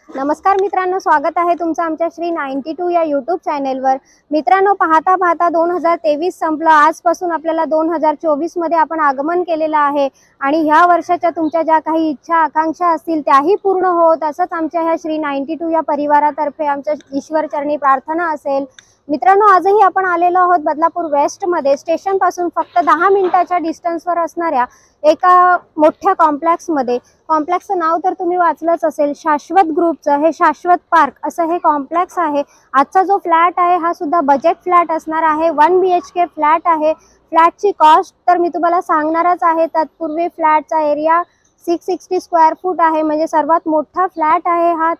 नमस्कार मित्रांनो, स्वागत आहे तुमचं आमच्या श्री 92 या यूट्यूब चॅनेलवर। मित्रांनो, पाहता पाहता 2023 संपलं। आजपासून आपल्याला 2024 मध्ये आपण आगमन केलेलं आहे आणि ह्या वर्षाच्या तुमच्या ज्या काही इच्छा आकांक्षा असतील त्याही पूर्ण होत असंच आमच्या ह्या श्री 92 या परिवारातर्फे आमच्या ईश्वर चरणी प्रार्थना असेल। मित्रांनो, आजही आपण आलेलो आहोत बदलापूर वेस्ट मध्ये स्टेशन पासून फक्त 10 मिनिटाच्या डिस्टन्सवर असणाऱ्या एका मोठ्या कॉम्प्लेक्स मध्ये। कॉम्प्लेक्सचं नाव तर तुम्ही वाचलंच असेल, शाश्वत ग्रुपचं हे शाश्वत पार्क असं हे कॉम्प्लेक्स आहे। आजचा जो फ्लॅट आहे हा सुद्धा बजेट फ्लॅट असणार आहे। 1 BHK फ्लॅट आहे। फ्लॅटची कॉस्ट तर मी तुम्हाला सांगणारच आहे। तत्पूर्वी फ्लॅटचा एरिया 660 स्क्वेअर फूट आहे, म्हणजे सर्वात मोठा फ्लॅट आहे हा।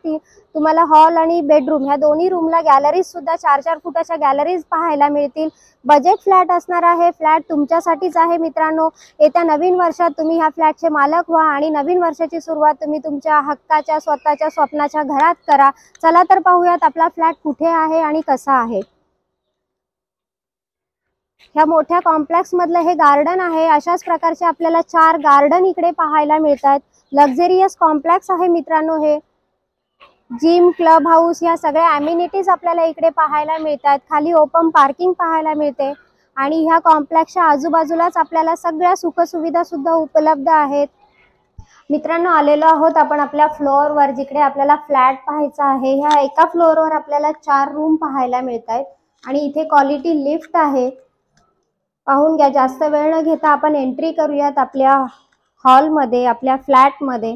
तुम्हाला हॉल आणि बेडरूम ह्या दोन्ही रूमला गॅलरीज सुद्धा 4-4 फुटाच्या गॅलरीज पाहायला मिळतील। बजेट फ्लॅट असणार आहे। फ्लॅट तुमच्यासाठीच आहे मित्रांनो। येत्या नवीन वर्षात तुम्ही ह्या फ्लॅटचे मालक व्हा आणि नवीन वर्षाची सुरुवात तुम्ही तुमच्या हक्काच्या स्वतःच्या स्वप्नाच्या घरात करा। चला तर पाहूयात आपला फ्लॅट कुठे आहे आणि कसा आहे। ह्या मोठ्या कॉम्प्लेक्स मधलं हे गार्डन आहे। अशाच प्रकारचे आपल्याला 4 गार्डन इकडे पाहायला मिळतात। लक्झरियस कॉम्प्लेक्स आहे मित्रांनो। हे जिम, क्लब हाऊस या सगळ्या अम्युनिटीज आपल्याला इकडे पाहायला मिळतात। खाली ओपन पार्किंग पाहायला मिळते आणि ह्या कॉम्प्लेक्सच्या आजूबाजूलाच आपल्याला सगळ्या सुखसुविधा सुद्धा उपलब्ध आहेत। मित्रांनो, आलेलो आहोत आपण आपल्या फ्लोअरवर, जिकडे आपल्याला फ्लॅट पाहायचा आहे। ह्या एका फ्लोअरवर आपल्याला 4 रूम पाहायला मिळतात आणि इथे क्वालिटी लिफ्ट आहे। पाहून घ्या। जास्त वेळ न घेता आपण एंट्री करूयात आपल्या हॉलमध्ये, आपल्या फ्लॅटमध्ये।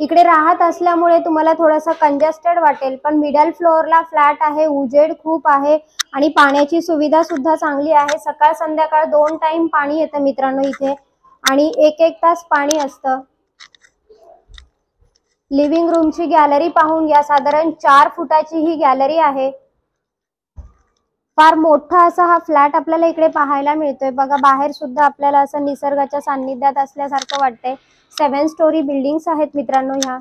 इकडे राहत असल्यामुळे तुम्हाला थोडंसं कंजेस्टेड वाटेल, पण मिडल फ्लोअरला फ्लॅट आहे। उजेड खूप आहे आणि पाण्याची सुविधा सुद्धा चांगली आहे। सकाळ संध्याकाळ 2 टाइम पाणी येतं मित्रांनो इथे आणि 1-1 तास पाणी असतं। लिव्हिंग रूमची गॅलरी पाहून घ्या। साधारण 4 फुटाची ही गॅलरी आहे। फार मोठा असा हा फ्लॅट आपल्याला इकडे पाहायला मिळतोय। बघा, बाहेर सुद्धा आपल्याला असं निसर्गाच्या सान्निध्यात असल्यासारखं वाटतंय। 7 स्टोरी बिल्डिंग्स आहेत मित्रांनो ह्या।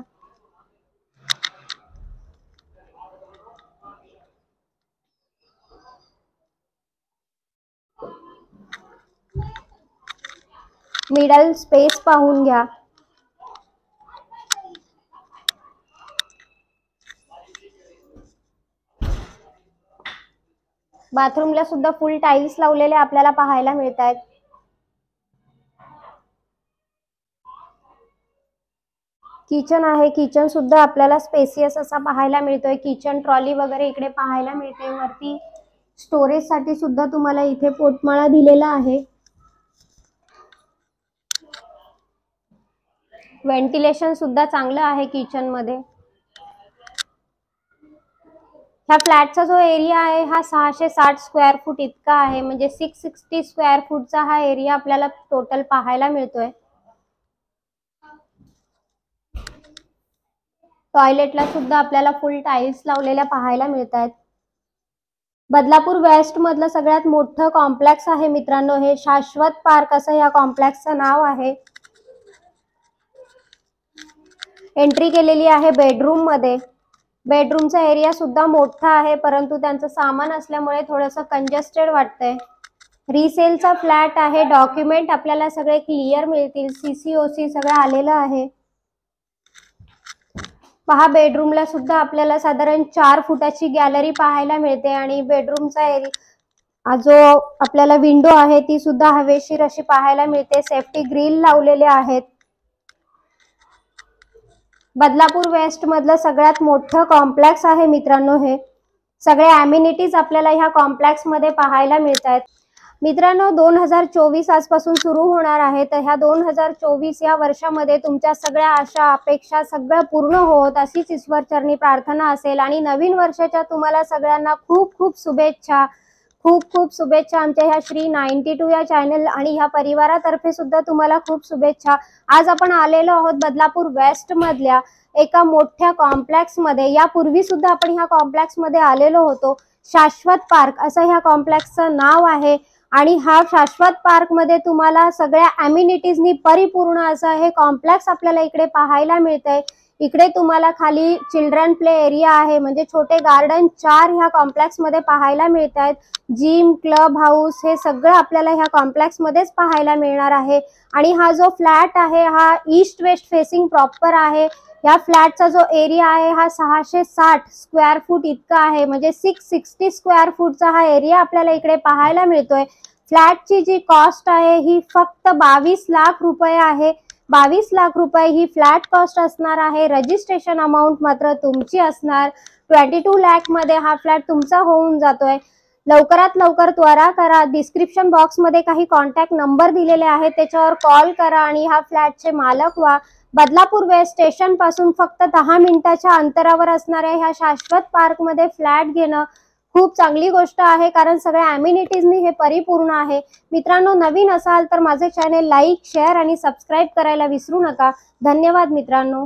मिडल स्पेस पाहून घ्या। बाथरूमला सुद्धा फुल टाइल्स लावलेले आपल्याला पाहायला मिळतात। किचन आहे। किचन सुद्धा आपल्याला स्पेसियस असा पाहायला मिळतोय। किचन ट्रॉली वगैरे इकडे पाहायला मिळते। वरती स्टोरेज साठी सुद्धा तुम्हाला इथे पोटमाळा दिलेला आहे। व्हेंटिलेशन सुद्धा चांगलं आहे किचन मध्ये। ह्या फ्लॅटचा जो एरिया आहे हा 660 स्क्वेअर फूट इतका आहे, म्हणजे 660 स्क्वेअर फूटचा हा एरिया आपल्याला टोटल पाहायला मिळतोय। टॉयलेटला सुद्धा आपल्याला फुल टाइल्स लावलेल्या पाहायला मिळतात। बदलापूर वेस्ट मधलं सगळ्यात मोठं कॉम्प्लेक्स आहे मित्रांनो हे। शाश्वत पार्क असं या कॉम्प्लेक्सचं नाव आहे। एंट्री केलेली आहे बेडरूम मध्ये। बेडरूमचा एरिया सुद्धा मोठा आहे, परंतु त्यांचं सामान असल्यामुळे थोडंसं कंजेस्टेड वाटतंय। रिसेलचा फ्लॅट आहे। डॉक्युमेंट आपल्याला सगळे क्लिअर मिळतील। CCOC सगळं आलेलं आहे। पहा, बेडरूमला सुद्धा आपल्याला साधारण 4 फुटाची गॅलरी पाहायला मिळते आणि बेडरूमचा एरिया जो आपल्याला विंडो आहे ती सुद्धा हवेशीर अशी पाहायला मिळते। सेफ्टी ग्रिल लावलेले आहेत। बदलापूर वेस्ट मधलं सगळ्यात मोठं कॉम्प्लेक्स आहे मित्रांनो हे। सगळे अम्युनिटीज आपल्याला ह्या कॉम्प्लेक्स मध्ये पाहायला मिळतात। मित्रांनो, 2024 आजपासून सुरू होणार आहे, तर ह्या 2024 या वर्षामध्ये तुमच्या सगळ्या आशा अपेक्षा सगळं पूर्ण होत अशीच ईश्वरचरणी प्रार्थना असेल आणि नवीन वर्षाच्या तुम्हाला सगळ्यांना खूप खूप शुभेच्छा। खूप खूप शुभेच्छा आमच्या ह्या श्री 92 या चॅनल आणि ह्या परिवारातर्फे सुद्धा तुम्हाला खूप शुभेच्छा। आज आपण आलेलो आहोत बदलापूर वेस्ट मधल्या एका मोठ्या कॉम्प्लेक्स मध्ये। यापूर्वी सुद्धा आपण ह्या कॉम्प्लेक्स मध्ये आलेलो होतो। शाश्वत पार्क असं ह्या कॉम्प्लेक्सचं नाव आहे आणि हा शाश्वत पार्क मध्ये तुम्हाला सगळ्या अम्युनिटीजनी परिपूर्ण असं हे कॉम्प्लेक्स आपल्याला इकडे पाहायला मिळतंय। इकडे तुम्हाला खाली चिल्ड्रन प्ले एरिया आहे, म्हणजे छोटे गार्डन 4 ह्या कॉम्प्लेक्स मध्ये पाहायला मिळत आहेत. जिम, क्लब हाऊस हे सगळं आपल्याला ह्या कॉम्प्लेक्स मध्येच पाहायला मिळणार आहे. आणि हा जो फ्लॅट आहे हा ईस्ट वेस्ट फेसिंग प्रॉपर आहे. या फ्लॅटचा जो एरिया आहे हा 660 स्क्वेअर फूट इतका आहे, म्हणजे 660 स्क्वेअर फूटचा हा एरिया आपल्याला इकडे पाहायला मिळतोय. फ्लॅटची जी कॉस्ट आहे ही फक्त 22 लाख रुपये आहे. 22 लाख रुपये ही फ्लॅट कॉस्ट असणार आहे. रजिस्ट्रेशन अमाऊंट मात्र तुमची असणार. 22 लाख मध्ये हा फ्लॅट तुमचा होऊन जातोय. लवकरात लवकर त्वरा करा. डिस्क्रिप्शन बॉक्स मध्ये काही कॉन्टॅक्ट नंबर दिलेले आहेत, त्याच्यावर कॉल करा आणि ह्या फ्लॅटचे मालक व्हा. बदलापूर वेस्ट स्टेशन पासून फक्त 10 मिनिटाच्या अंतरावर असणाऱ्या ह्या शाश्वत पार्क मध्ये फ्लॅट घेणं खूप चांगली गोष्ट आहे, कारण सगळ्या अम्युनिटीजनी हे परिपूर्ण आहे. मित्रांनो, नवीन असाल तर माझे चॅनेल लाईक, शेअर आणि सबस्क्राईब करायला विसरू नका. धन्यवाद मित्रांनो.